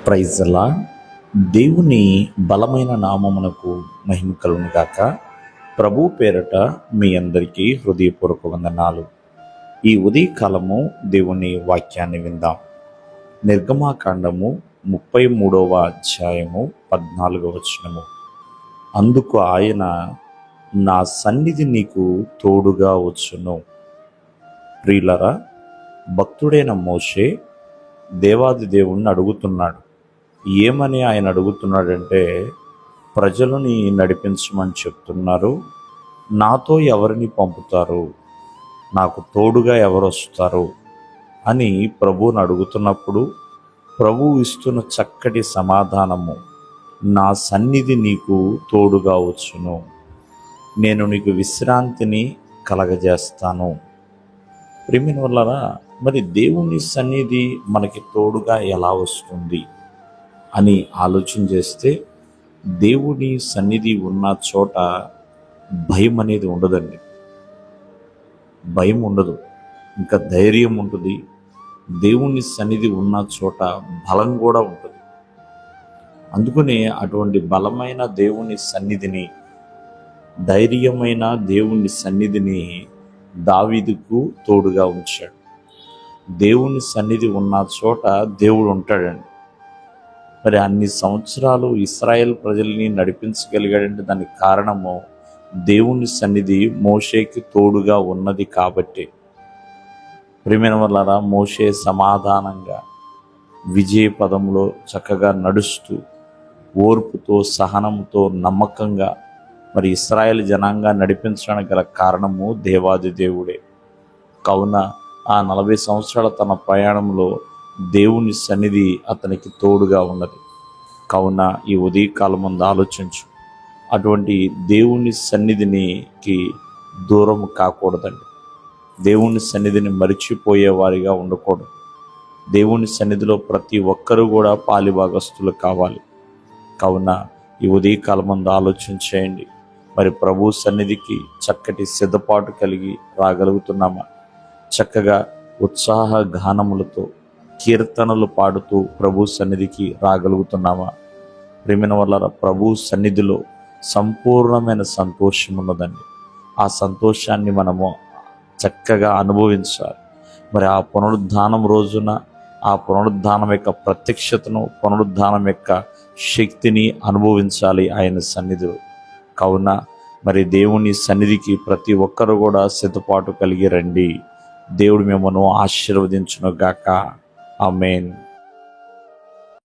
Praise అలా దేవుని బలమైన నామమునకు మహిమ కలుగును గాక. ప్రభు పేరట మీ అందరికీ హృదయపూర్వక వందనాలు. ఈ ఉదయకాలము దేవుని వాక్యాన్ని విందాం. నిర్గమాకాండము 33వ అధ్యాయము 14వ వచనము. అందుకు ఆయన, నా సన్నిధి నీకు తోడుగా వచ్చును. ప్రియులరా, భక్తుడైన మోషే దేవాది దేవుణ్ణి అడుగుతున్నాడు. ఏమని ఆయన అడుగుతున్నాడంటే, ప్రజలని నడిపించమని చెప్తున్నారు, నాతో ఎవరిని పంపుతారు, నాకు తోడుగా ఎవరు వస్తారు అని ప్రభువుని అడుగుతున్నప్పుడు ప్రభువు ఇస్తున్న చక్కటి సమాధానము, నా సన్నిధి నీకు తోడుగా వచ్చును, నేను నీకు విశ్రాంతిని కలగజేస్తాను. ప్రియమైన వాళ్ళారా, మరి దేవుని సన్నిధి మనకి తోడుగా ఎలా వస్తుంది అని ఆలోచన చేస్తే, దేవుని సన్నిధి ఉన్న చోట భయం అనేది ఉండదండి. భయం ఉండదు, ఇంకా ధైర్యం ఉంటుంది. దేవుని సన్నిధి ఉన్న చోట బలం కూడా ఉంటుంది. అందుకనే అటువంటి బలమైన దేవుని సన్నిధిని, ధైర్యమైన దేవుని సన్నిధిని దావీదుకు తోడుగా ఉంచాడు. దేవుని సన్నిధి ఉన్న చోట దేవుడు ఉంటాడండి. మరి అన్ని సంవత్సరాలు ఇశ్రాయేల్ ప్రజల్ని నడిపించగలిగాడంటే దానికి కారణము దేవుని సన్నిధి మోషేకి తోడుగా ఉన్నది కాబట్టి. ప్రియమైన వాళ్ళారా, మోషే సమాధానంగా విజయ పదంలో చక్కగా నడుస్తూ, ఓర్పుతో, సహనంతో, నమ్మకంగా మరి ఇశ్రాయేల్ జనాంగా నడిపించడానికి గల కారణము దేవాది దేవుడే. కావున ఆ 40 సంవత్సరాల తన ప్రయాణంలో దేవుని సన్నిధి అతనికి తోడుగా ఉన్నది. కావున ఈ ఉదయకాలం ముందు ఆలోచించు, అటువంటి దేవుని సన్నిధికి దూరం కాకూడదండి. దేవుని సన్నిధిని మరిచిపోయే వారిగా ఉండకూడదు. దేవుని సన్నిధిలో ప్రతి ఒక్కరూ కూడా పాలిభాగస్తులు కావాలి. కావున ఈ ఉదయకాలం ముందు ఆలోచన చేయండి. మరి ప్రభు సన్నిధికి చక్కటి సిద్ధపాటు కలిగి రాగలుగుతున్నామా? చక్కగా ఉత్సాహ గానములతో కీర్తనలు పాడుతూ ప్రభు సన్నిధికి రాగలుగుతున్నామా? ప్రియమైన వాళ్ళ, ప్రభు సన్నిధిలో సంపూర్ణమైన సంతోషం ఉన్నదండి. ఆ సంతోషాన్ని మనము చక్కగా అనుభవించాలి. మరి ఆ పునరుద్ధానం రోజున ఆ పునరుద్ధానం యొక్క ప్రత్యక్షతను, పునరుద్ధానం యొక్క శక్తిని అనుభవించాలి ఆయన సన్నిధిలో. కావున మరి దేవుని సన్నిధికి ప్రతి ఒక్కరు కూడా సిద్ధపాటు కలిగి రండి. దేవుడు మిమ్మల్ని ఆశీర్వదించును గాక. ఆమేన్.